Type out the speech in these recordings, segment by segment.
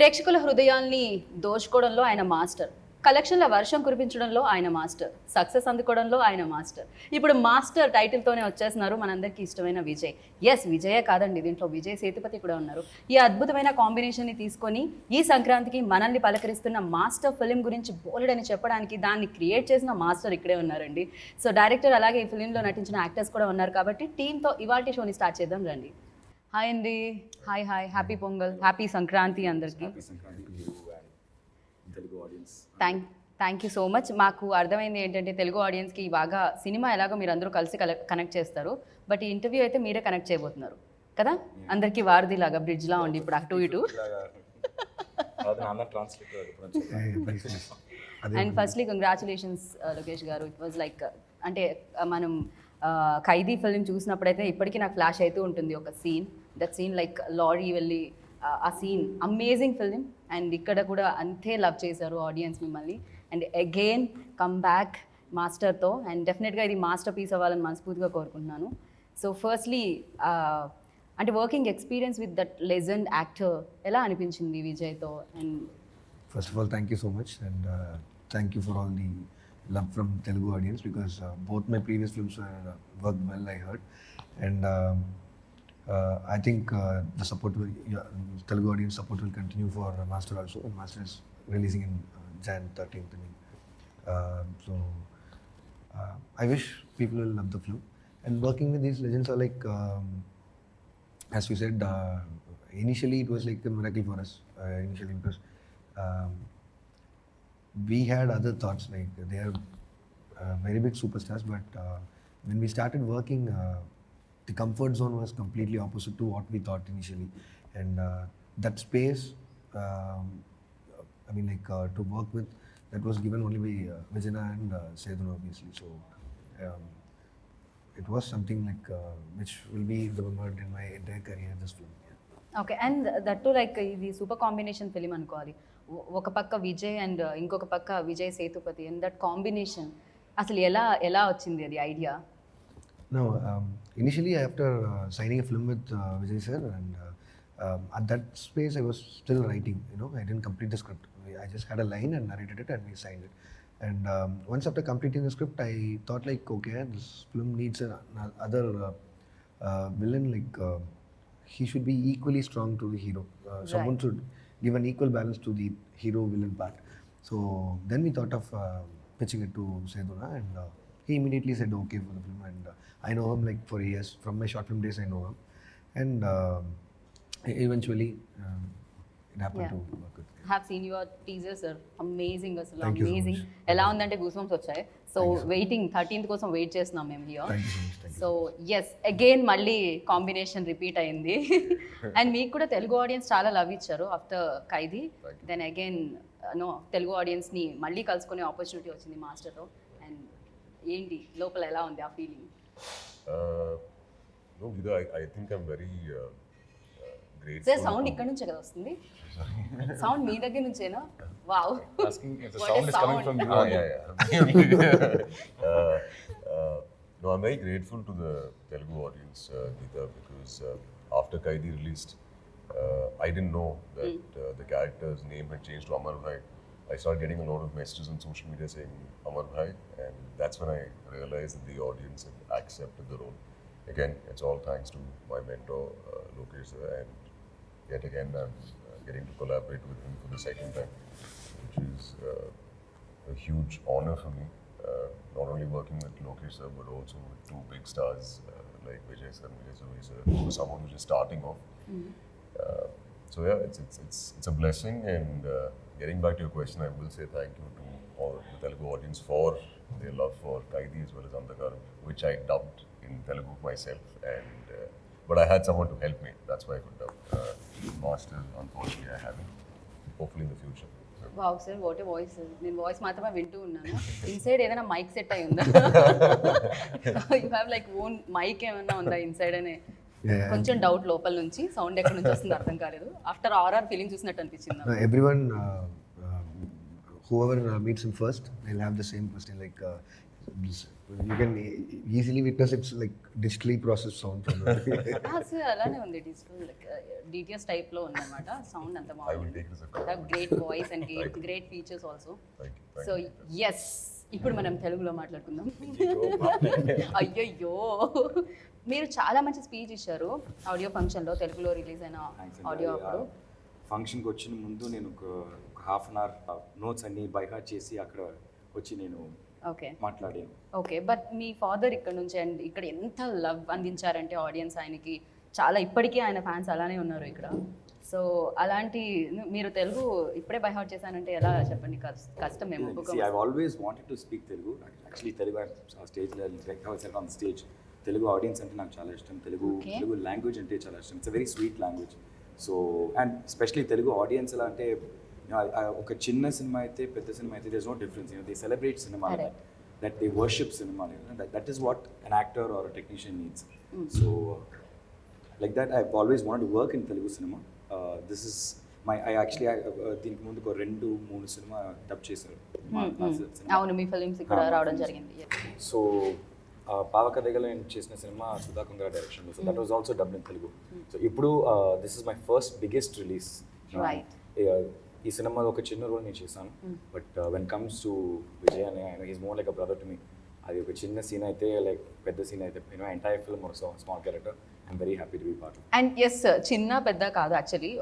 ప్రేక్షకుల హృదయాల్ని దోచుకోవడంలో ఆయన మాస్టర్, కలెక్షన్ల వర్షం కురిపించడంలో ఆయన మాస్టర్, సక్సెస్ అందుకోవడంలో ఆయన మాస్టర్. ఇప్పుడు మాస్టర్ టైటిల్తోనే వచ్చేస్తున్నారు మనందరికీ ఇష్టమైన విజయ్. ఎస్, విజయే కాదండి, దీంట్లో విజయ్ సేతుపతి కూడా ఉన్నారు. ఈ అద్భుతమైన కాంబినేషన్ని తీసుకొని ఈ సంక్రాంతికి మనల్ని పలకరిస్తున్న మాస్టర్ ఫిలిం గురించి బోలెడని చెప్పడానికి దాన్ని క్రియేట్ చేసిన మాస్టర్ ఇక్కడే ఉన్నారండి. సో డైరెక్టర్ అలాగే ఈ ఫిలింలో నటించిన యాక్టర్స్ కూడా ఉన్నారు కాబట్టి టీంతో ఇవాల్టి షోని స్టార్ట్ చేద్దాం రండి. హాయ్ అండి. Hi hi, happy Pongal, happy Sankranti అందరికీ. Thank you so much. మాకు అర్థమైంది ఏంటంటే తెలుగు ఆడియన్స్కి బాగా సినిమా ఎలాగో మీరు అందరూ కలిసి కనెక్ట్ చేస్తారు, బట్ ఈ ఇంటర్వ్యూ అయితే మీరే కనెక్ట్ చేయబోతున్నారు కదా, అందరికీ వారధి లాగా బ్రిడ్జ్లా ఉండి ఇప్పుడు అటు ఇటు. అండ్ ఫస్ట్లీ కంగ్రాచులేషన్స్ లోకేష్ గారు. ఇట్ వాజ్ లైక్ అంటే మనం ఖైదీ ఫిల్మ్ చూసినప్పుడైతే ఇప్పటికీ నాకు ఫ్లాష్ అవుతూ ఉంటుంది ఒక scene. That scene like lorry వెళ్ళి ఆ సీన్ అమేజింగ్ ఫిల్మ్. అండ్ ఇక్కడ కూడా అంతే లవ్ చేశారు ఆడియన్స్ మిమ్మల్ని. అండ్ అగైన్ కమ్ బ్యాక్ మాస్టర్తో, అండ్ డెఫినెట్గా ఇది మాస్టర్ పీస్ అవ్వాలని మనస్ఫూర్తిగా కోరుకుంటున్నాను. సో ఫస్ట్లీ అంటే working experience with that legend actor ఎలా అనిపించింది విజయ్తో? And first of all thank you so much, and thank you for all the love from Telugu audience, because both my previous films were worked well, I heard, and I think the support will, Telugu audience support will continue for Master also, and Master is releasing in Jan 13th. So I wish people will love the film, and working with these legends are like, as you said, initially it was like a miracle for us initially, because we had other thoughts, like they are very big superstars, but when we started working, the comfort zone was completely opposite to what we thought initially, and that space, I mean, like to work with, that was given only by Vijana and Seduna, obviously. So it was something like which will be remembered in my entire career, this film. Okay. And that to like ఇది super combination film అనుకోవాలి. ఒక పక్క Vijay and ఇంకొక పక్క Vijay Sethupathi, and that combination అసలు ఎలా వచ్చింది అది idea? No, initially after signing a film with Vijay sir, and at that space I was still writing, I didn't complete the script. I just had a line and narrated it and we signed it. And once after completing the script, I thought like, okay, this film needs another villain, like he should be equally strong to the hero. Someone should give an equal balance to the hero villain part. So then we thought of pitching it to Seduna, and he immediately said okay for the film. And I know him like for years, from my short film days I know him, and eventually it happened to work with him. Have seen your teaser sir, amazing అసలు Thank you so amazing. much. ఎలా ఉందంటే goose bumps వచ్చాయి. So waiting 13th కోసం wait చేస్తున్నాం మేము here. Thank you so much. Thank you. So yes, again మళ్ళీ combination repeat అయింది. And మీకు కూడా తెలుగు ఆడియన్స్ చాలా లవ్ ఇచ్చారు after Khaidi. Then again Telugu ఆడియన్స్ని మళ్ళీ కలుసుకునే ఆపర్చునిటీ వచ్చింది మాస్టర్తో. అండ్ ఏంటి లోపల ఎలా ఉంది ఆ feeling? No, Vida, I think I'm very grateful. Sir sound ఇక్కడ నుంచే కదా వస్తుంది? సౌండ్ మీ దగ్గర నుంచేనా? Wow. Asking if the What sound a is coming sound. from you. No, I'm very grateful to the Telugu audience, Geeta, because after Kaidi released, I didn't know that the character's name had changed to Amar Bhai. I started getting a lot of messages on social media saying Amar Bhai, and that's when I realized that the audience had accepted the role. Again, it's all thanks to my mentor, Lokesh sir, and yet again I'm getting to collaborate with him for the second time, which is a huge honor for me. Not only working with Lokesh sir, but also with two big stars like Vijay sir and Vijay Savvai sir, for someone who's just starting off. So yeah, it's a blessing. And getting back to your question, I will say thank you to all the Telugu audience for their love for Kaidi as well as Andhakaram, which I dubbed in Telugu myself. And but I had someone to help me. That's why I could dub. Master, unfortunately, I haven't. Hopefully in the future. Wow sir, what a voice. నేను voice మాత్రమే వింటూ ఉన్నాను. Inside ఏదైనా mike set అయి ఉందా? You have like own mike ఏమైనా ఉందా inside అనే కొంచెం డౌట్ లోపల నుంచి. సౌండ్ ఎక్కడి నుంచి వస్తుంది అర్థం కాలేదు. ఆఫ్టర్ ఆర్ఆర్ ఫీలింగ్ చూసినట్టు అనిపించింది. Everyone, whoever meets him first, they'll have the same question, like You can easily witness it's like digitally processed sound from the sir అలానే ఉంది డిజిటల్ డిటిఎస్ టైప్లో ఉందన్నమాట సౌండ్ అంత I will take this as a great voice and great features also Thank you. So yes ఇప్పుడు మనం తెలుగులో మాట్లాడుకుందాం అయ్యయ్యో మీరు చాలా మంచి స్పీచ్ ఇచ్చారు ఆడియో ఫంక్షన్లో తెలుగులో రిలీజ్ అయిన ఆడియో అప్పుడు ఫంక్షన్కి వచ్చిన ముందు నేను ఒక హాఫ్ అన్ అవర్ నోట్స్ అన్ని బైహార్ట్ చేసి అక్కడ వచ్చి నేను ఓకే మాట్లాడాను. ఓకే బట్ మీ ఫాదర్ ఇక్కడ నుంచి అండ్ ఇక్కడ ఎంత లవ్ అందించారంటే ఆడియన్స్ ఆయనకి చాలా ఇప్పటికీ ఆయన ఫ్యాన్స్ అలానే ఉన్నారు ఇక్కడ సో అలాంటి మీరు తెలుగు ఇప్పుడే బై హార్ట్ చేశానంటే ఎలా చెప్పండి కష్టం మేము See, I've always wanted to speak Telugu. Actually, Telugu స్టేజ్లో ఆన్ స్టేజ్ తెలుగు ఆడియన్స్ అంటే నాకు చాలా ఇష్టం. తెలుగు లాంగ్వేజ్ అంటే చాలా ఇష్టం. It's a very sweet language. So and specially Telugu audience ఎలా అంటే ఒక చిన్న సినిమా అయితే పెద్ద సినిమా అయితే there's no difference. They celebrate cinema that they worship cinema. That is what an actor or a technician needs. So like that, I've always wanted to work in Telugu cinema. This is దీనికి ముందు ఒక 2-3 cinema dub చేశారు. అవును మీ films ఇక్కడ రావడం జరిగింది. So పావకథగలో నేను చేసిన సినిమా సుధా కుంగర డైరెక్షన్లో. So that was also dubbed in Telugu. So ఇప్పుడు this is my first biggest release. ఈ సినిమాలో ఒక చిన్న రోల్ నేను చేశాను. But when comes to Vijay అనే ఆయన is more like a brother to me. అది ఒక చిన్న సీన్ అయితే లైక్ పెద్ద సీన్ అయితే ఎంటైర్ ఫిల్మ్ ఒక small character. I'm very happy to be part. And yes చిన్న పెద్ద కాదు యాక్చువల్లీ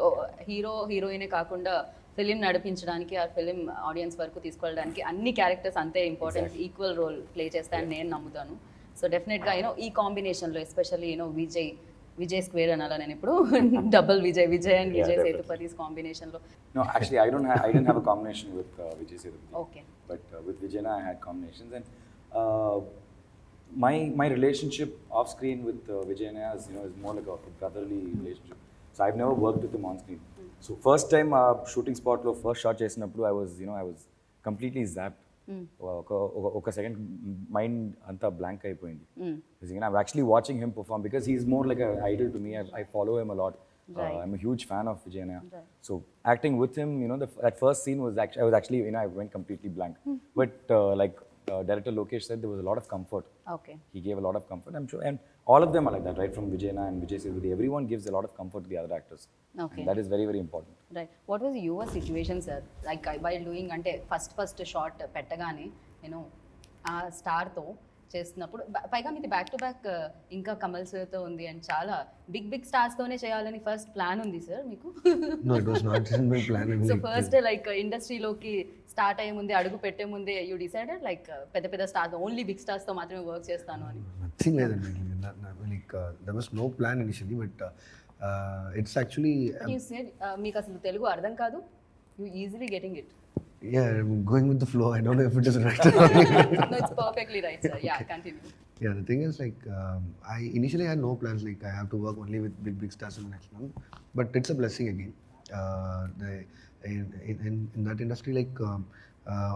హీరోయినే కాకుండా ఫిలిం నడిపించడానికి ఆ ఫిలిం ఆడియన్స్ వరకు తీసుకెళ్ళడానికి అన్ని క్యారెక్టర్స్ అంతే ఇంపార్టెంట్ ఈక్వల్ రోల్ ప్లే చేస్తాయని నేను నమ్ముతాను. సో డెఫినెట్గా ఈ కాంబినేషన్లో ఎస్పెషల్లీ విజయ్ స్క్వేర్ అనాలా నేను ఇప్పుడు డబుల్ విజయ్ అండ్ విజయ్ సేతుపతిస్ కాంబినేషన్లో. No, actually, I didn't have a combination with Vijay Sethupathi. Okay. But with Vijayna, I had combinations, and my relationship off screen with Vijayna is more like a brotherly relationship. So I've never worked with him on screen. So first time shooting spot lo first shot చేసినప్పుడు I was completely zapped. ఒక second mind అంతా blank అయిపోయింది. I'm actually watching him perform because he's more like an idol to me. I follow him a lot. I'm a huge fan of Vijayna. So acting with him, that first scene was actually, I went completely blank. But like director Lokesh said, there was a lot of comfort. Okay. He gave a lot of comfort, I'm sure. And all of them are like that, right? From Vijayna and Vijay Sethupathi, everyone gives a lot of comfort to the other actors. Okay. And that is very, very important. Right. What was your situation, sir? Like while doing అంటే first shot పెట్టగానే ఆ స్టార్తో చేస్తున్నప్పుడు పైగా మీది back to back ఇంకా కమల్ సార్తో ఉంది and చాలా బిగ్ స్టార్స్తోనే చేయాలని ఫస్ట్ ప్లాన్ ఉంది సార్ మీకు? No, it was not in my plan. So first like ఇండస్ట్రీలోకి స్టార్ట్ అయ్యే ముందే అడుగు పెట్టే ముందే యూ డిసైడెడ్ లైక్ పెద్ద స్టార్స్ ఓన్లీ బిగ్ స్టార్స్తో మాత్రమే వర్క్ చేస్తాను అని? Nothing లేదండి. Like there was no plan initially, but it's actually you said మీకు అసలు తెలుగు అర్థం కాదు, you easily getting it. yeah, I'm going with the flow. I don't know if it is right. No, it's perfectly right, sir. Yeah, continue. Yeah, the thing is like I initially had no plans. Like I have to work only with big stars in the next month, but it's a blessing again. In that industry, like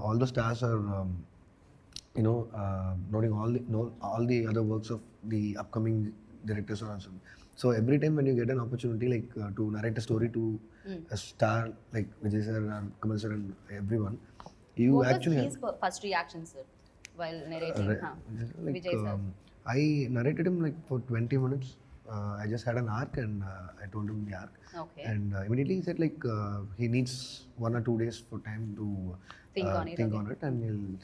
all the stars are noting all the other works of the upcoming directors are also. So every time when you get an opportunity like to narrate a story to a star like Vijay sir and Kamal sir and everyone, you What actually was his first reaction, sir, while narrating? like Vijay sir. I narrated him like for 20 minutes. I just had an arc and I told him the arc. Okay. And immediately he said like he needs 1 or 2 days for time to Think on it and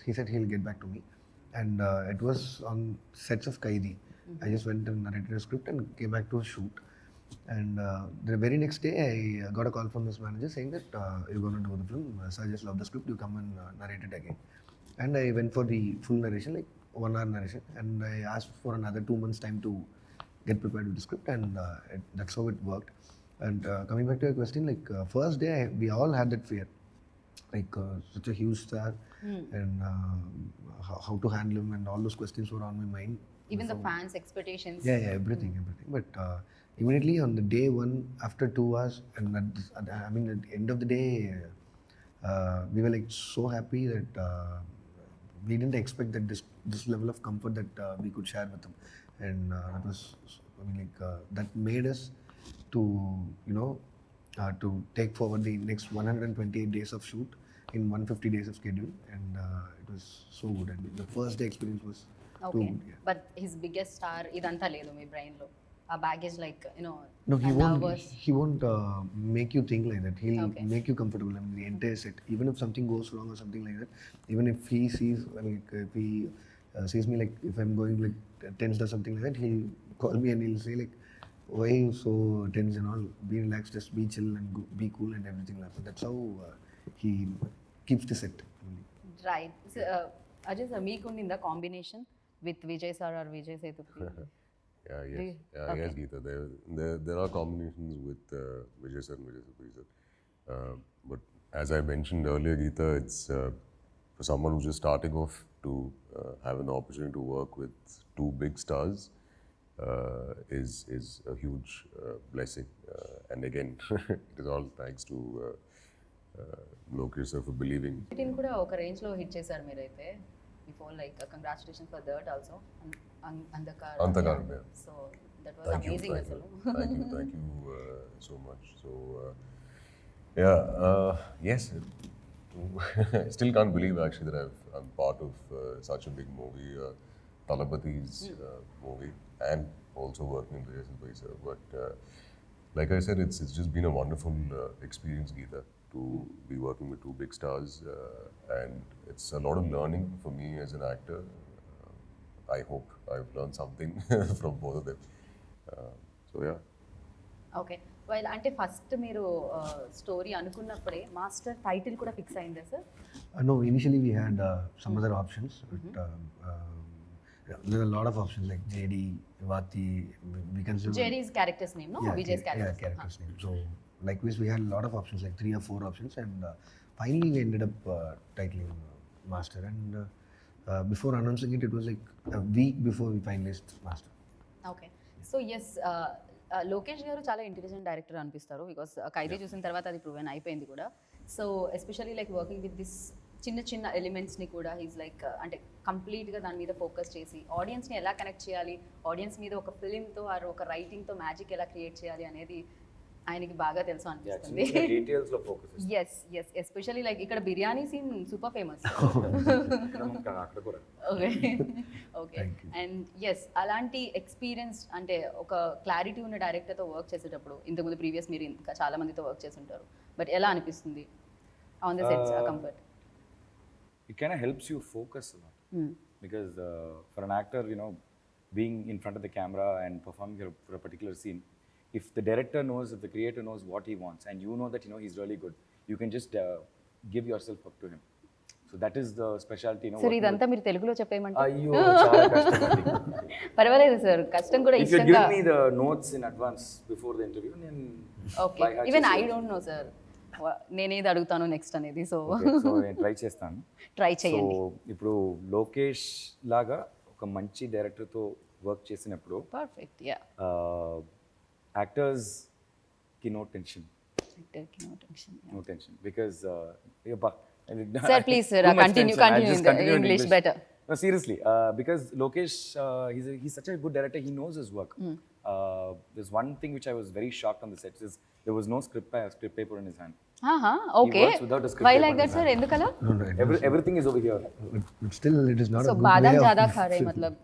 he said he'll get back to me. And it was on sets of Kaidi. I just went and narrated a script and came back to shoot. And the very next day I got a call from his manager saying that you're going to do the film. So I just love the script. You come and narrate it again. And I went for the full narration, like 1 hour narration. And I asked for another 2 months time to get prepared with the script, and that's how it worked. And coming back to your question, like first day we all had that fear, like such a huge star, and how to handle him, and all those questions were on my mind. Even the fans' expectations. Yeah, everything. But immediately on the day one, after 2 hours, and at the end of the day, we were like so happy that we didn't expect that this level of comfort that we could share with them, and that was that made us to to take forward the next 128 days of shoot in 150 days of schedule, and it it was so good, and the first day experience was too okay good. Yeah. But his biggest star ఇదంతా లేదు మీ బ్రెయిన్లో ఆ baggage like you know No, he won't. Nervous He won't make you think like that. He'll Okay. make you comfortable. I mean, the entire set. Even if something goes wrong or something like that, even if he sees, I mean, if he sees me like if I'm going like tensed or something like that, he'll call me and he'll say like, "Why are you so tense and all? Be relaxed, just be chill and go, be cool and everything like that." That's how he keeps the set. Right Ajay sir మీకుండిందా combination with Vijay sir or Vijay Sethupathi Yeah, yes. you- Yeah, okay. yes, Geeta. There are combinations with Vijay sir and Vijay Sapri sir. But as I mentioned earlier, Geeta, it's for someone who's just starting off to have an opportunity to work with two big stars is a huge blessing. And again, it is all thanks to Lokesh sir for believing. వీటిని కూడా ఒక రేంజ్లో hit చేశారు మీరైతే before like congratulation for that also Andhakar Andhakaram, yeah. So that was amazing అసలు Thank you so much. So, yeah, yes, I still can't believe actually that I'm part of such a big movie, Talapati's movie, and also working in Vijay Sapri sir. But like I said, it's just been a wonderful experience, Geeta, to be working with two big stars, and it's a lot of learning for me as an actor. I hope I've learned something from both of them. So yeah. Okay while అంటే first మీరు story అనుకున్నప్పుడే master title కూడా fix అయిందా sir No, initially we had some other options, but yeah, there are a lot of options like JD, Vati. We consider JD's characters name no Vijay's yeah, characters characters name. So likewise, we had a lot of options, like 3 or 4 options, and finally we ended up titling Master. And before announcing it, it was like a week before we finalized Master. Okay so yes Lokesh garu చాలా intelligent director అనిపిస్తారు because Khaidi చూసిన తర్వాత అది proven అయిపోయింది కూడా so especially like working with this చిన్న చిన్న ఎలిమెంట్స్ని కూడా ఈజ్ లైక్ అంటే కంప్లీట్గా దాని మీద ఫోకస్ చేసి ఆడియన్స్ని ఎలా కనెక్ట్ చేయాలి ఆడియన్స్ మీద ఒక ఫిలింతో ఆర్ ఒక రైటింగ్తో మ్యాజిక్ ఎలా క్రియేట్ చేయాలి అనేది ఆయనకి బాగా తెలుసు అనిపిస్తుంది డీటెయిల్స్ లో focus yes yes especially like ఇక్కడ బిర్యానీ సీన్ సూపర్ ఫేమస్ అక్కడ కూడా ఓకే ఓకే అండ్ ఎస్ అలాంటి ఎక్స్పీరియన్స్ అంటే ఒక క్లారిటీ ఉన్న డైరెక్టర్తో వర్క్ చేసేటప్పుడు ఇంతకుముందు ప్రీవియస్ మీరు ఇంకా చాలా మందితో వర్క్ చేసి ఉంటారు బట్ ఎలా అనిపిస్తుంది on the sets comfort it kind of helps you focus a lot because for an actor, you know, being in front of the camera and performing for a particular scene, if the director knows, if the creator knows what he wants and you know that, you know, he's really good, you can just give yourself up to him. So that is the specialty, you know. Sir ఇదంతా మీరు తెలుగులో చెప్పేయమంటే అయ్యో చాలా కష్టం. పర్వాలేదు sir కష్టం కూడా If you ఇష్టంగా give me the notes in advance before the interview, then okay even I don't know sir నేనేది అడుగుతాను నెక్స్ట్ అనేది సో సో నేను ట్రై చేస్తాను. ట్రై సో చేయండి ఇప్పుడు లోకేష్ లాగా ఒక మంచి డైరెక్టర్తో వర్క్ చేసినప్పుడు పర్ఫెక్ట్ యా యాక్టర్స్కి no tension because Sir, please, sir, continue in English better. No, seriously, because Lokesh, he's such a good director. He knows his work. There's one thing which I was very shocked on the set is there was no script paper in his hand. Okay works without a script why paper like on that his sir ఎందుకలా No, no, Everything is over here. but still, it is not so a good badam way జాదా of. ఖారే మతలబ్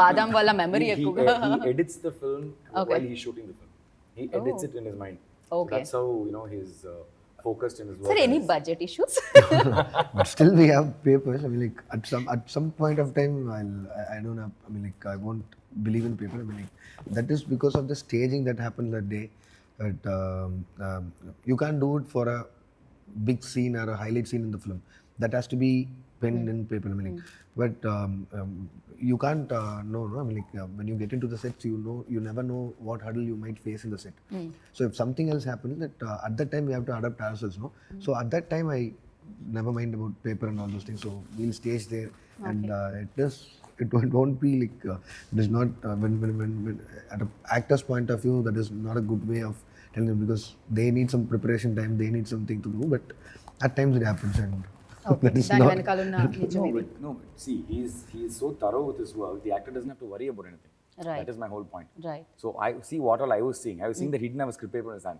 బాదాం వల్ల memory ఎక్కువగా He edits the film Okay. while he's shooting the film. He edits it in his mind. So Okay. that's how, you know, he's focused in his work. Sir any budget issues But still, we have papers. I mean, like at some point of time, I don't have. I mean, like I won't believe in paper. I mean, like that is because of the staging that happened that day. That you can't do it for a big scene or a highlight scene in the film. That has to be penned in paper. I mean, like, but you can't know. No? I mean, like when you get into the sets, you never know what hurdle you might face in the set. So if something else happens, that at that time we have to adapt ourselves. No, so at that time I never mind about paper and all those things. So we'll stage there, and it won't be like it is not when at an actor's point of view, that is not a good way of telling them because they need some preparation time, they need something to do, but at times it happens and that is దాని not. వెనకాల ఉన్న నిజం No, ఇది but see, he's so thorough with his work. The actor doesn't have to worry about anything. Right. That is my whole point. Right. So I see what all I was seeing. I was seeing that he didn't have a script paper in his hand.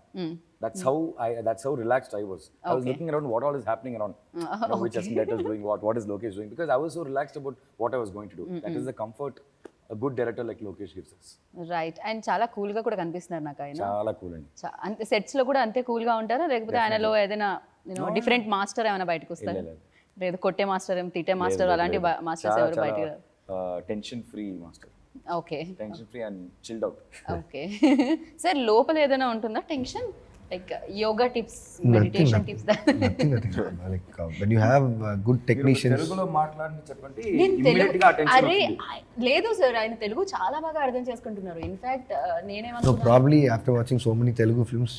That's how relaxed I was. I was Okay. looking around what all is happening around. Which assistant director is doing what is Lokesh doing? Because I was so relaxed about what I was going to do. That is the comfort a good director like Lokesh gives us. Right and చాలా cool గా కూడా కనిపిస్తున్నారు నాకు ఆయన చాలా cool అండి. అంతే sets లో కూడా అంతే కూల్ గా ఉంటారా లేకపోతే ఆయనలో ఏదైనా డిఫరెంట్ మాస్టర్ ఏమైనా బయటకు వస్తారు లేదు కొట్టే మాస్టర్ ఏం తిట్టే మాస్టర్ అలాంటి మాస్టర్స్ ఎవరు బయటకు tension free master. Okay tension free and chilled out. Okay sir లోపల ఏదైనా ఉంటుందా tension like yoga tips meditation tips Nothing. Like when you have good technicians. తెలుగులో మాట్లాడి చెప్పండి నేను ఇమ్మీడియట్ తెలుగు గా అటెన్షన్ అరే లేదు సార్ ఆయన తెలుగు చాలా బాగా అర్థం చేసుకుంటున్నారు ఇన్ఫాక్ట్ No, నేనేమనుకున్నా probably after watching so many Telugu films,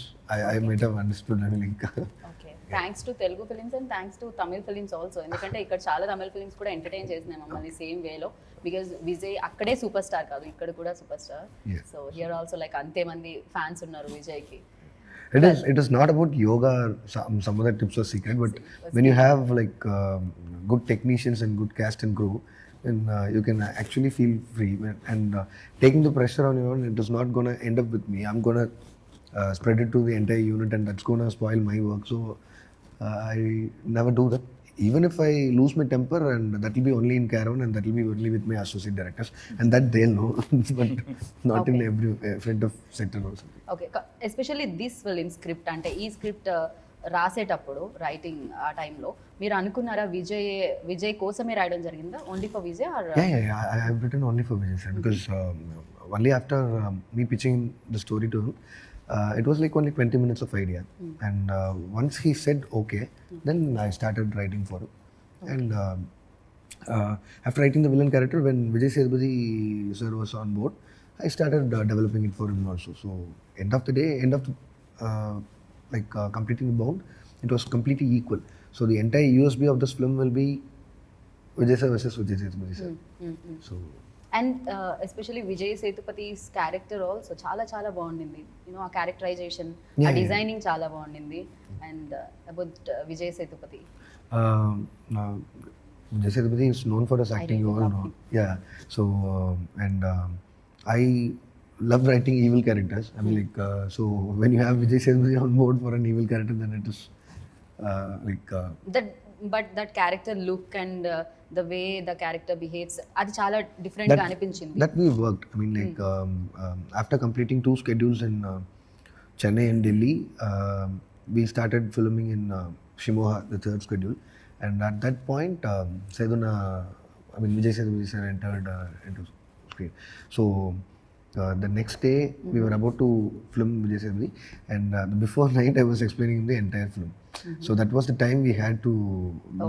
I might have understood. I mean, like, okay thanks to Telugu films and thanks to Tamil films also ఎందుకంటే ఇక్కడ చాలా తమిళ ఫిలిమ్స్ కూడా ఎంటర్టైన్ చేసినాయి మమ్మల్ని సేమ్ వేలో బికాజ్ విజయ్ అక్కడే సూపర్ స్టార్ కాదు ఇక్కడ కూడా super star Yeah. So here also like అంతే మంది ఫ్యాన్స్ ఉన్నారు విజయ్కి it is not about yoga or some other tips or secret, but when you have like good technicians and good cast and crew, then you can actually feel free and taking the pressure on your own. It is not gonna end up with me. I'm gonna spread it to the entire unit, and that's gonna spoil my work. So I never do that. Even if I lose my temper, and that will be only in Caravan, and that will be only with my associate directors, and that they'll know, but not in every front of set and also. Okay especially this film script అంటే ఈ script రాసేటప్పుడు writing ఆ టైంలో మీరు అనుకున్నారా విజయ్ కోసమే రాయడం జరిగిందా only for Vijay or Yeah. I've written only for Vijay sir because only after me pitching the story to him, it was like only 20 minutes of idea, and once he said okay, then I started writing for him, and after writing the villain character, when Vijay Sethupathi sir was on board, I started developing it for him also. So end of the day, completing the bound, it was completely equal. So the entire USB of this film will be Vijay sir versus Vijay Sethupathi sir. So and especially Vijay Sethupathi's character also చాలా చాలా బాగుండింది you know ఆ characterisation ఆ designing చాలా బాగుండింది and about Vijay Sethupathi Vijay Sethupathi is known for his acting, you all know. Yeah. So and I love writing evil characters. I mean, like so when you have Vijay Sethupathi on board for an evil character, then it is that character look and the way the character behaves అది చాలా different గా అనిపించింది that we worked. I mean, like after completing 2 schedules in Chennai and Delhi, we started filming in Shimoga, the 3rd schedule. And at that point, Vijay Sethupathi sir entered into screen. So the next day, we were about to film Vijay Sethupathi, and before night, I was explaining the entire film. So that was the time we had to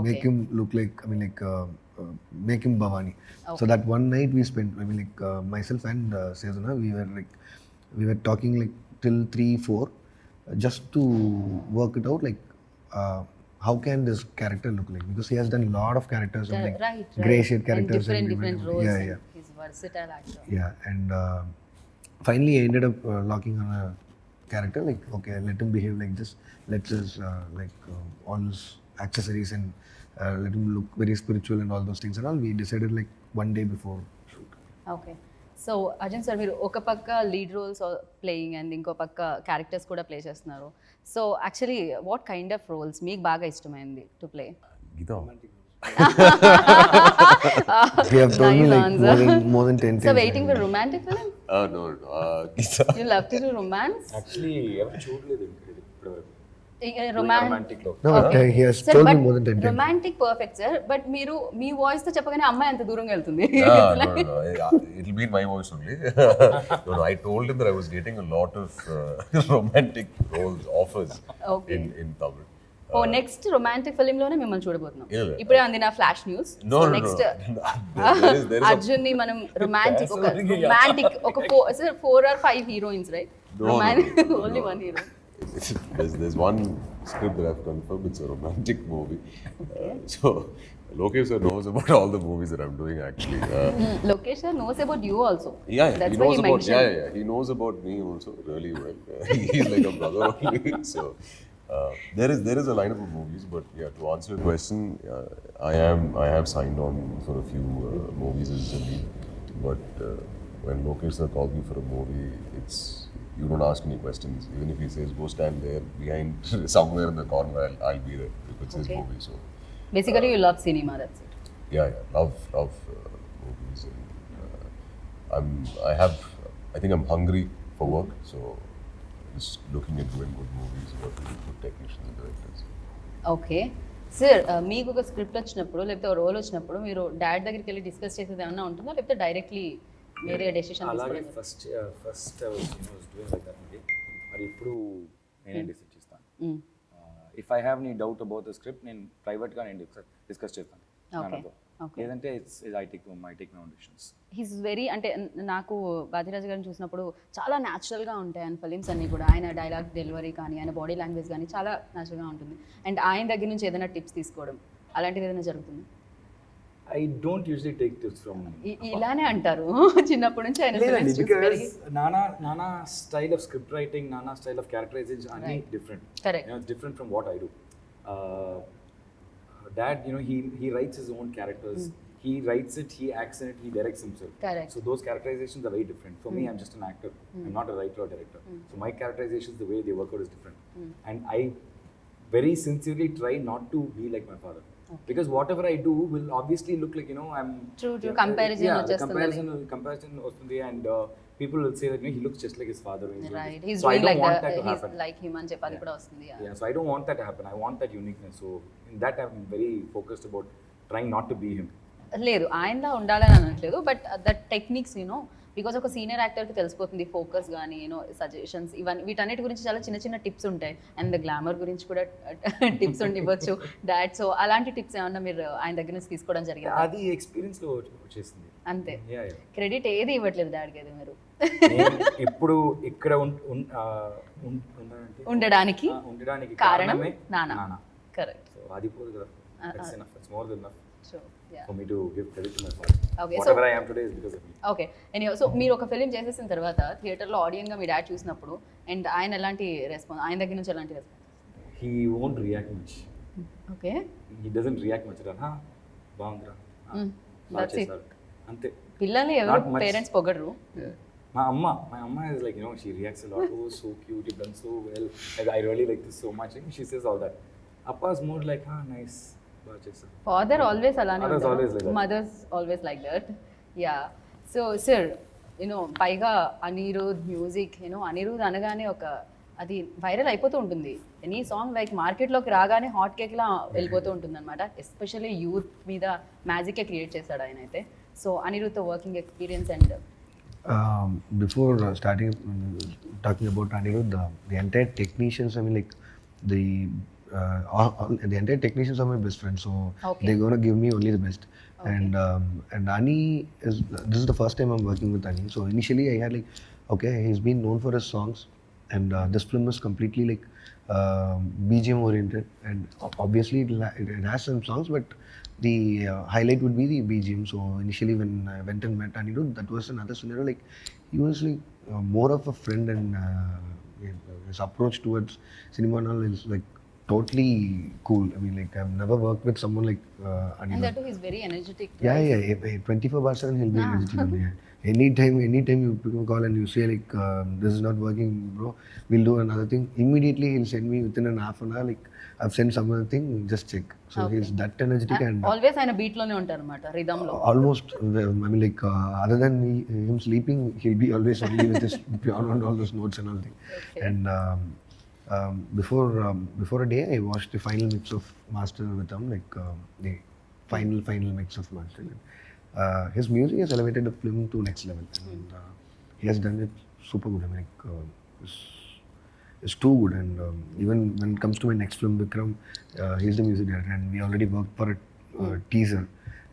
make him look like, make him Bhavani. So that one night we spent, myself and Sezuna, we were talking like till 3-4, just to work it out, like how can this character look like, because he has done a lot of characters, like grey shade characters and different roles. Yeah. He's a versatile actor. Yeah, and finally I ended up locking on a character, like okay, let him behave like this, let us all his accessories and let him look very spiritual and all those things and all. We decided like one day before shoot. Okay so Ajay sir మీరు ఒక పక్క lead roles playing and ఇంకో పక్క characters కూడా play చేస్తున్నారు so actually what kind of roles మీకు బాగా ఇష్టమైంది to play Geeta. We have told me like more than 10 so times. Waiting for romantic film No. Geeta. You love to do romance actually ఎవరు చూడలేదు ఇప్పటివరకు romantic No, but he has told me more than 10 times. Romantic perfect sir but మీరు మీ voice తో చెప్పగానే అమ్మాయి అంత దూరంగా వెళ్తుంది No. It'll be in my voice only. No, I told him that I was getting a lot of romantic roles offers Okay. in Tamil. Oh next romantic film లోనే మిమ్మల్ని చూడబోతున్నాం Yeah. ఇప్పుడే అంది నా flash news No. Next There is a Arjun ని మనం romantic ఒక 4 or 5 heroines right No. Only 1 hero There's one script that I've confirmed. It's a romantic movie. So Lokesh sir knows about all the movies that I'm doing actually. Lokesh sir knows about you also. Yeah, That's he why knows he about mentioned. yeah. He knows about me also really well. He's like a brother only. So there is a lineup of movies, but yeah, to answer your question, I have signed on for a few movies as a lead, but when Lokesh sir calls me for a movie, it's you don't ask any questions. Even if he says go stand there behind somewhere in the corner, I'll be there if it's his Okay. movie. So basically you love cinema, that's it. yeah, love movies. And, I think I'm hungry for work. So just looking at doing good movies, working with good technicians and directors. Okay sir, మీకు ఒక script వచ్చినప్పుడు లేకపోతే ఒక role వచ్చినప్పుడు మీరు dad దగ్గరికి వెళ్ళి discuss చేసేది ఏమన్నా ఉంటుందా, లేకపోతే డైరెక్ట్లీ మీరే డెసిషన్ అలాగే తీసుకోవడం? ఫస్ట్ డూయింగ్ లైక్ దట్ అండి. మరి ఇప్పుడు నేనే డిసైడ్ చేస్తాను. ఇఫ్ ఐ హ్యావ్ నీ డౌట్ అబౌట్ ద స్క్రిప్ట్, నేను ప్రైవేట్గా నేను డిస్కస్ చేస్తాను నాన్నతో. లేదంటే I take my decisions. He's very, అంటే నాకు బాజిరాజు గారిని చూసినప్పుడు చాలా న్యాచురల్గా ఉంటాయి ఆయన ఫిలిమ్స్ అన్నీ కూడా. ఆయన డైలాగ్ డెలివరీ కానీ ఆయన బాడీ లాంగ్వేజ్ కానీ చాలా న్యాచురల్గా ఉంటుంది. అండ్ ఆయన దగ్గర నుంచి ఏదైనా టిప్స్ తీసుకోవడం అలాంటిది ఏదైనా జరుగుతుంది? I don't usually take tips from ఇలానే అంటారు చిన్నప్పటి నుంచి ఆయన లేదండి, films చూసి బికాస్ పెరిగి. నానా స్టైల్ ఆఫ్ స్క్రిప్ట్ రైటింగ్, నానా స్టైల్ ఆఫ్ క్యారెక్టరైజేషన్ అన్ని different. Correct. Different from what I do. Dad, he writes his own characters. He writes it, he acts in it, he directs himself. Correct. So those characterizations are very different. For me, I'm just an actor. I'm not a writer or director. So my characterizations, the way they work out is different. And I very sincerely try not to be like my father. Because whatever I do will obviously look like, I'm... True, comparison Yeah, the వచ్చేస్తుంది. comparison వస్తుంది, and people will say that he looks just like his father. when he's doing right, this. He's So I doing don't like want that to he's happen. Like him అని చెప్పి అది కూడా వస్తుంది. Yeah, so I don't want that to happen. I want that uniqueness. So in that, I'm very focused about trying not to be him. లేదు, ఆయనలా ఉండాలని అనట్లేదు, but that techniques because ఒక senior యాక్టర్కి తెలిసిపోతుంది ఫోకస్ కానీ సజెషన్స్ ఇవన్నీ, వీటన్నిటి గురించి చాలా చిన్న చిన్న టిప్స్ ఉంటాయి. అండ్ ద గ్లామర్ గురించి కూడా టిప్స్ ఉండివ్వచ్చు డాడ్. సో అలాంటి టిప్స్ ఏమన్నా మీరు ఆయన దగ్గర నుంచి తీసుకోవడం జరిగింది? అది ఎక్స్పీరియన్స్ లో వచ్చేసింది. అంతే, Yeah, yeah. క్రెడిట్ ఏది ఇవ్వట్లేదు డాడ్కి అయితే మీరు నేను ఇప్పుడు ఇక్కడ ఉండడానికి ఉండడానికి కారణం కారణమే నాన్న. కరెక్ట్. సో అది పోదు కదా. That's enough. It's more than enough so yeah, for me to give credit to my father. Okay, so- Whatever I am today is because of me. Okay. Anyway, so మీరు ఒక film చేసేసిన తర్వాత థియేటర్లో ఆడియన్గా మీ dad చూసినప్పుడు and ఆయన ఎలాంటి response, ఆయన దగ్గర నుంచి ఎలాంటి response? He won't react much. Okay, He doesn't react much. బాగుందిరా, బాగా that's it. చేశారు, అంతే. పిల్లల్ని Not ఎవరు much. పేరెంట్స్ పొగడరు. My amma is like, she reacts a lot. Oh, so cute, you've done so well. I really like this so much. And she says all that. Appa's more like, nice. Father always అలానే Fathers always like that. Mothers always like that. Yeah, so sir పైగా Anirudh music, Anirudh అనగానే ఒక అది viral అయిపోతూ ఉంటుంది. Any song like మార్కెట్లోకి రాగానే hot కేక్లా వెళ్ళిపోతూ ఉంటుంది అనమాట. ఎస్పెషల్లీ యూత్ మీద మ్యాజికే క్రియేట్ చేశాడు ఆయన అయితే. సో అనిరుద్తో working experience and Before starting talking about Anirudh, the entire technicians, I mean, like the entire technicians are my best friends, so Okay. they're gonna give me only the best. And Ani this is the first time I'm working with Ani. So initially I had like, okay, he's been known for his songs, and this film is completely like BGM oriented, and obviously it has some songs, but the highlight would be the BGM. So initially when I went and met Anirudh, that was another scenario. Like he was like more of a friend, and his approach towards cinema and all is like totally cool. I mean, like I've never worked with someone like and Anirudh. that too he's very energetic. Yeah. 24/7 he'll be energetic only. Anytime you pick a call and you say like, this is not working, bro, we'll do another thing. Immediately he'll send me within an half an hour, like I've sent some other thing, just check. So Okay. he's that energetic and always ఆయన beat లోనే ఉంటారు అనమాట, rhythm లో. almost, I mean, like other than him sleeping, he'll be always only with his piano and all those notes and all thing. Okay. And before a day, I watched the final mix of Master with him, like the final mix of Master. His music has elevated the film to next level, and he has done it super good. I mean, like, it's too good. And even when it comes to my next film, Vikram, he's the music director, and we already worked for a teaser.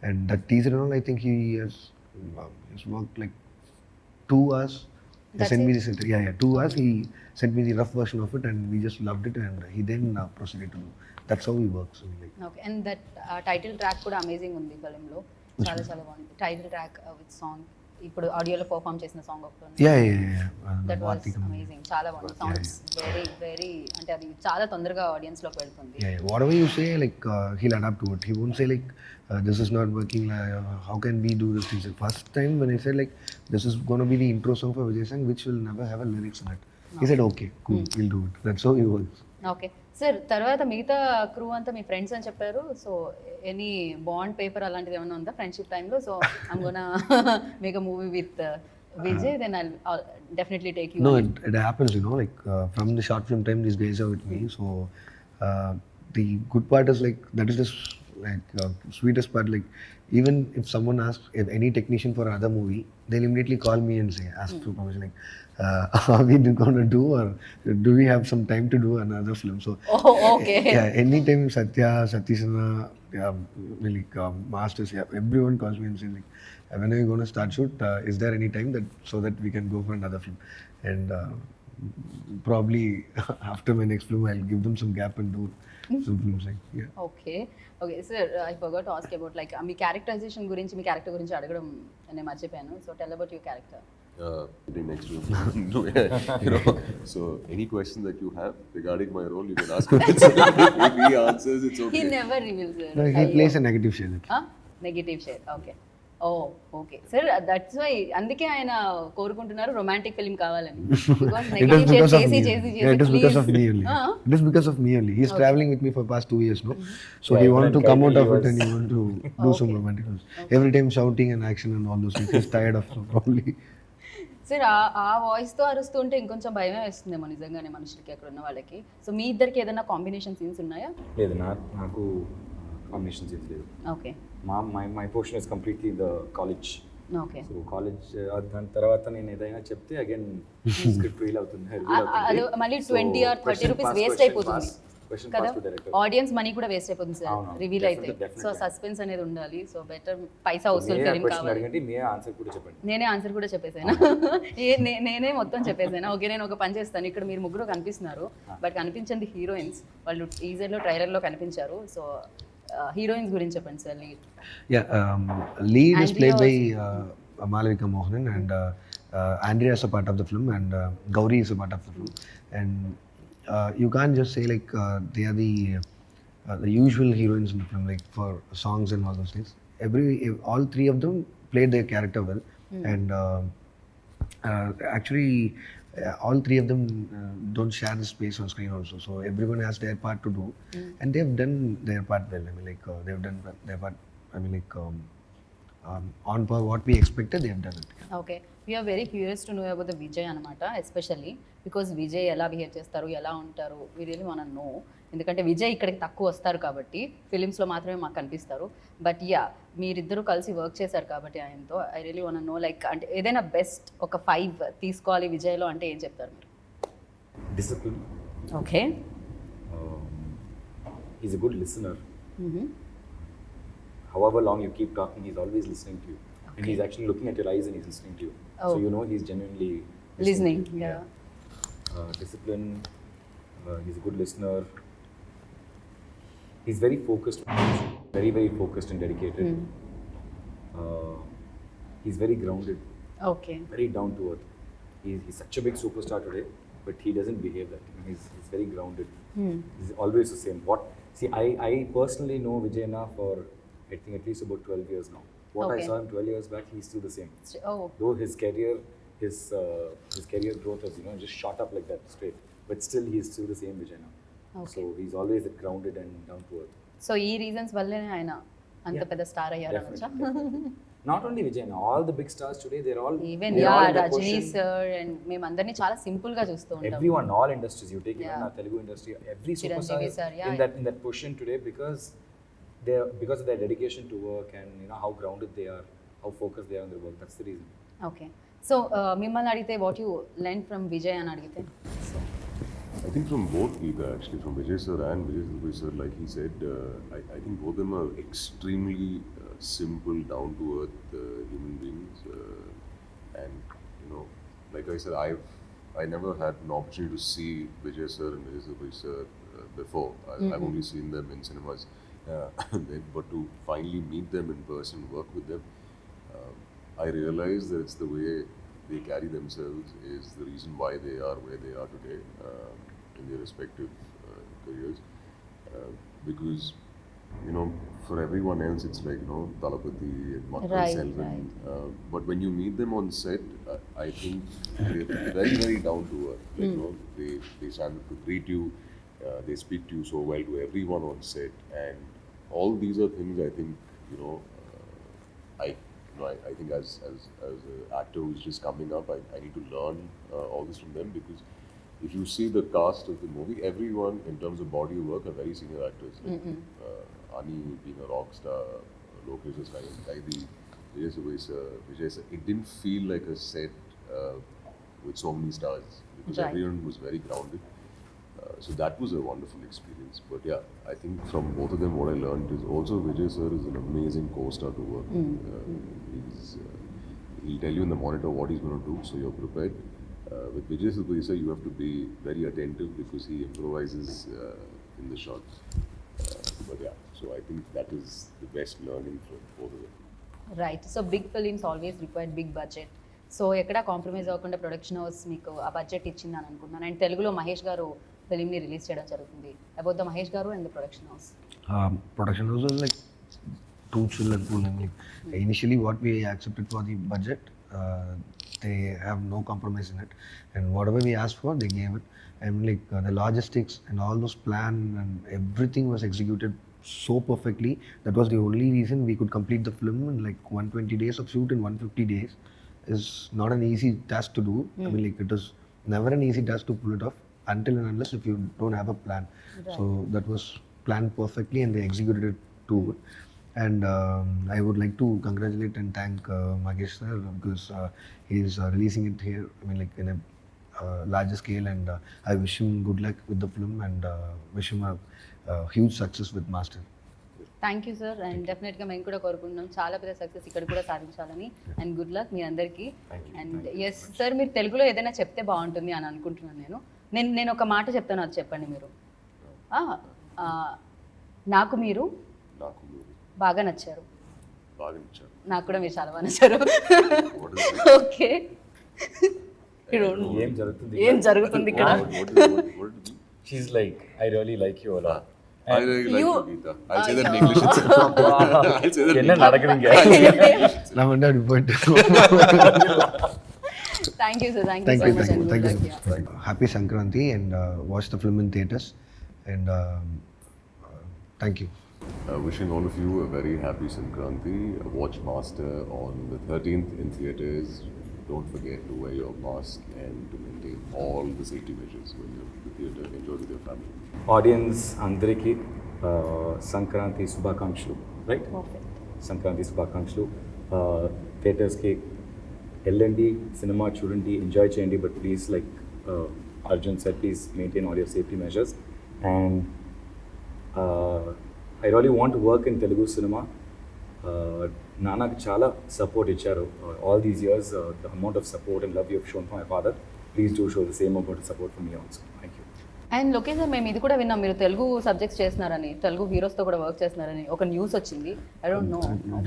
And that teaser and all, I think he has worked like 2 hours. He That's sent me it? this interview. Yeah, 2 hours. He sent me the rough version of it, and we just loved it. And he then proceeded to do. That's how he works. I mean, like, okay, and that title track కూడా amazing ఉంది ఫిలింలో. చాలా చాలా బాగుంది title track with song. ఇప్పుడు ఆడియోలో perform చేసిన song ఒకటి ఉంది. That was Vartikam. అమేజింగ్, చాలా బాగుంది. సౌండ్స్ వెరీ వెరీ, అంటే అది చాలా తొందరగా ఆడియన్స్ లోకి వెళ్తుంది. Yeah, whatever you say, like he'll adapt to it. He won't say like this is not working. How can we do this thing? So first time when I said like this is going to be the intro song for Vijay Sang, which will never have a lyrics in it. He said okay, cool, we'll do it. That's how he works. Okay sir, తర్వాత మిగతా crew అంతా మీ friends అని చెప్పారు. So any bond paper అలాంటిది ఏమైనా ఉందా friendship టైంలో? So I'm gonna make a movie with Vijay, then I'll definitely take you. No, on. it happens, you know, like from the short film time, these guys are with me. So the good part is like that is the sweetest part. Like even if someone asks if any technician for another movie, they'll immediately call me and say, ask for permission, like are we going to do, or do we have some time to do another film? So Oh, okay. yeah, anytime Satya, Satyasana, like masters, yeah, everyone calls me and says like, when are you going to start shoot? Is there any time that so that we can go for another film? And probably after my next film, I'll give them some gap and do some films like yeah. Okay. Okay, sir, I forgot to ask about like మీ characterization గురించి, మీ character గురించి అడగడం నేను మర్చిపోయాను. So tell about your character. The next room. No, you know, so any question that you have regarding my role, you can ask him. If he answers, it's He okay. never reveals it. No, he plays a negative shade. Negative share. Okay. Oh okay sir, that's why అందుకే ఆయన కోరుకుంటున్నారు romantic film కావాలని. Because It is negative share because of చేసి me. చేసి Yeah, it is because of me చేసి only. It is because of me only. He's traveling with me for past 2 years, no? So he wanted to come out of it and he wanted to do some romantic films. Every time shouting and action and all those things. He's tired of it probably. Sir ఆ వాయిస్తో అరుస్తుంటే ఇంకొంచెం భయమే వేస్తుందేమో నిజంగానే మనుషులకి అక్కడ ఉన్న వాళ్ళకి. So మీ ఇద్దరికి ఏదైనా కాంబినేషన్ సీన్స్ ఉన్నాయా? లేదు, నాకు కాంబినేషన్ సీన్స్ లేదు. Okay my portion is completely the college. Okay. So college దాని తర్వాత నేను ఏదైనా చెప్తే అగైన్ స్క్రిప్ట్ రీల్ అవుతుంది. అది మళ్ళీ 20 or 30 రూపీస్ వేస్ట్ అయిపోతుంది కదా, ఆడియన్స్ మనీ కూడా వేస్ట్ అయిపోతుంది సార్ రివీల్ అయితే. సో సస్పెన్స్ అనేది ఉండాలి. సో బెటర్ పైసా వసూలు ఫిల్మ్ కావాలి. అడగండి, మీ ఆన్సర్ కూడా చెప్పండి. నేనే ఆన్సర్ కూడా చెప్పేసాను. నేనే మొత్తం చెప్పేసాను. ఓకే, నేను ఒక పని చేస్తాను. ఇక్కడ మీరు ముగ్గురు కనిపిస్తున్నారు, బట్ కనిపించింది హీరోయిన్స్. వాళ్ళు టీజర్లో ట్రైలర్లో కనిపించారు. సో హీరోయిన్స్ గురించి చెప్పండి sir. Lead. Yeah, lead is Andrea played by Malavika Mohanan, and Andrea is a part of the film, and Gauri is a part of the film. And you can't just say like they are the usual heroines in the film, like for songs and all those things. All three of them played their character well, and actually all three of them don't share the space on screen also. So everyone has their part to do, and they've done their part well. I mean, like they've done their part. I mean, like on par what we expected, they've done it. Okay, we're very curious to know about the Vijay అనమాట. Especially because Vijay ఎలా behave చేస్తారు, ఎలా ఉంటారు, we really want no. ఎందుకంటే విజయ్ ఇక్కడికి తక్కువ వస్తారు కాబట్టి ఫిలిమ్స్లో మాత్రమే మాకు కనిపిస్తారు. బట్ యా, మీరిద్దరూ కలిసి వర్క్ చేశారు కాబట్టి ఆయనతో, I really want know like అంటే ఏదైనా బెస్ట్ ఒక 5 తీసుకోవాలి విజయ్లో అంటే ఏం చెప్తారు మీరు? Discipline. Okay. He's a good listener. However long you keep talking, he's always listening to you. And he's actually looking at your eyes and he's listening to you. Oh. So you know he's genuinely Listening, to you. yeah. Discipline. He's a good listener. He's very focused, very, very focused and dedicated. He's very grounded, okay. very down to earth. He's such a big superstar today, but he doesn't behave that. He's very grounded. He's always the same. I personally know Vijayna for I think at least about 12 years now. What I Okay. saw him 12 years back, he's still the same. Oh Though his career growth has just shot up like that straight, but still he's still the same Vijayna. Okay. So he's always grounded and down to earth. So ఈ reasons వల్లనే ఆయన అంత పెద్ద star అయ్యారనొచ్చా? Not only Vijayna, all the big stars today, they're all even they're yeah all in that Rajini position. Sir and మేమందరినీ చాలా simple గా చూస్తూ ఉంటాం. Everyone, all industries, you take even Yeah. our Telugu industry, every Chiranjeevi superstar is sir, yeah, in that position today because of their dedication to work and how grounded they are, how focused they are on their work. That's the reason. Okay. So మిమ్మల్ని అడిగితే what you learn from Vijay అని అడిగితే? I think from both Geeta, actually, from Vijay sir and Vijay Sethupathi sir, like he said, I think both of them are extremely simple, down-to-earth human beings. And, like I said, I never had an opportunity to see Vijay sir and Vijay Sethupathi sir before. I've only seen them in cinemas. But to finally meet them in person, work with them, I realize that it's the way they carry themselves is the reason why they are where they are today in their respective careers. Because, you know, for everyone else, it's like, you know, Talapati and Makkal Right, Selvan. right. But when you meet them on set, I think they're very, very down to earth. Like, you know, they stand up to greet you, they speak to you so well to everyone on set. And all these are things I think, you know, I think as an actor who's just coming up, I need to learn all this from them, because if you see the cast of the movie, everyone in terms of body of work are very senior actors. Like, Ani being a rock star, Lokesh is Kaidi, Vijay sir. It didn't feel like a set with so many stars, because Right. everyone was very grounded. So that was a wonderful experience. But yeah, I think from both of them, what I learned is also Vijay sir is an amazing co-star to work with. He'll tell you in the monitor what he's going to do, so you're prepared. With Vijay sir, you have to be very attentive because he improvises in the shots. But yeah, so I think that is the best learning from both of them. Right so big films always required big budget. So ఎక్కడ compromise అవ్వకుండా production house మీకు ఆ budget ఇచ్చిందని అనుకుంటున్నాను. And తెలుగులో మహేష్ గారు ఫిలింని release చేయడం జరుగుతుంది. అబౌట్ ద మహేష్ గారు and the production house. Production house was like too chill and cool. And like, initially, what we accepted for the budget, they have no compromise in it. And whatever we asked for, they gave it. And like the logistics and all those plan and everything was executed so perfectly. That was the only reason we could complete the film in like 120 days of shoot in 150 days. Is not an easy task to do. I mean, like, it was never an easy task to pull it off until and unless if you don't have a plan. So that was planned perfectly and they executed it too good. And I would like to congratulate and thank Magesh sir, because he is releasing it here, I mean, like in a larger scale, and I wish him good luck with the film and wish him a huge success with Master. Thank you sir. And డెఫినెట్గా మేము కూడా కోరుకుంటున్నాం చాలా పెద్ద success ఇక్కడ కూడా సాధించాలని. And good luck మీ అందరికీ. అండ్ ఎస్ సార్, మీరు తెలుగులో ఏదైనా చెప్తే బాగుంటుంది అని అనుకుంటున్నాను. నేను ఒక మాట చెప్తాను, అది చెప్పండి మీరు. నాకు మీరు నాకు మీరు బాగా నచ్చారు. బాగా నచ్చారు. నాకు కూడా మీరు చాలా బాగా నచ్చారు. What is it? ఓకే. ఏం జరుగుతుంది ఏం జరుగుతుంది ఇక్కడ? What did it mean? She's like, I really like you a lot. I really like You- you, Geeta. I'll say that in English itself. I'll say that in என்ன English. நடக்குதுங்க? Now, and that point. Thank you sir. Thank Thank you you, so much. thank you, thank you so much. Happy Sankranti, and watch the film in theaters. And thank you. Wishing all of you a very happy Sankranti. Watch Master on the 13th in theaters. Don't forget to wear your mask and to maintain all the safety measures when you're in the theater. Enjoy with your family. Audience అందరికీ సంక్రాంతి శుభాకాంక్షలు. Right, perfect. Sankranti శుభాకాంక్షలు. థియేటర్స్కి వెళ్ళండి, cinema చూడండి, enjoy చేయండి. But please, like Arjun sir, please maintain all your safety measures. And I really want to work in Telugu cinema. నాన్నకు చాలా support ఇచ్చారు all these years. The amount of support and love you have shown for my father, please do show the same amount of support for me also. Thank you. And Lokesh sir, మేము ఇది కూడా విన్నాం, మీరు Telugu subjects చేస్తున్నారని, తెలుగు హీరోస్తో కూడా work చేస్తున్నారని ఒక news వచ్చింది. I don't know.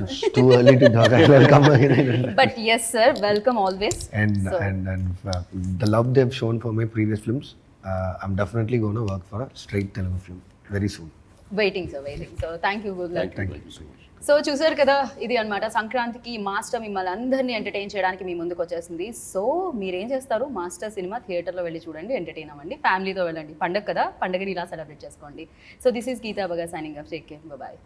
It's too early to talk. I will come again. But yes sir, welcome always. And the love they've shown for my previous films, I'm definitely going to work for a straight Telugu film very soon. Waiting sir, waiting. So thank you, good luck. Thank you so much. So చూసారు కదా, ఇది అన్నమాట సంక్రాంతికి master మిమ్మల్ని అందరినీ entertain చేయడానికి మీ ముందుకు వచ్చేసింది. సో మీరేం చేస్తారు, మాస్టర్ సినిమా థియేటర్లో వెళ్ళి చూడండి, ఎంటర్టైన్ అవ్వండి, ఫ్యామిలీతో వెళ్ళండి. పండగ కదా, పండగని ఇలా సెలబ్రేట్ చేసుకోండి. So this is Geeta Baga signing off. Take care, bye.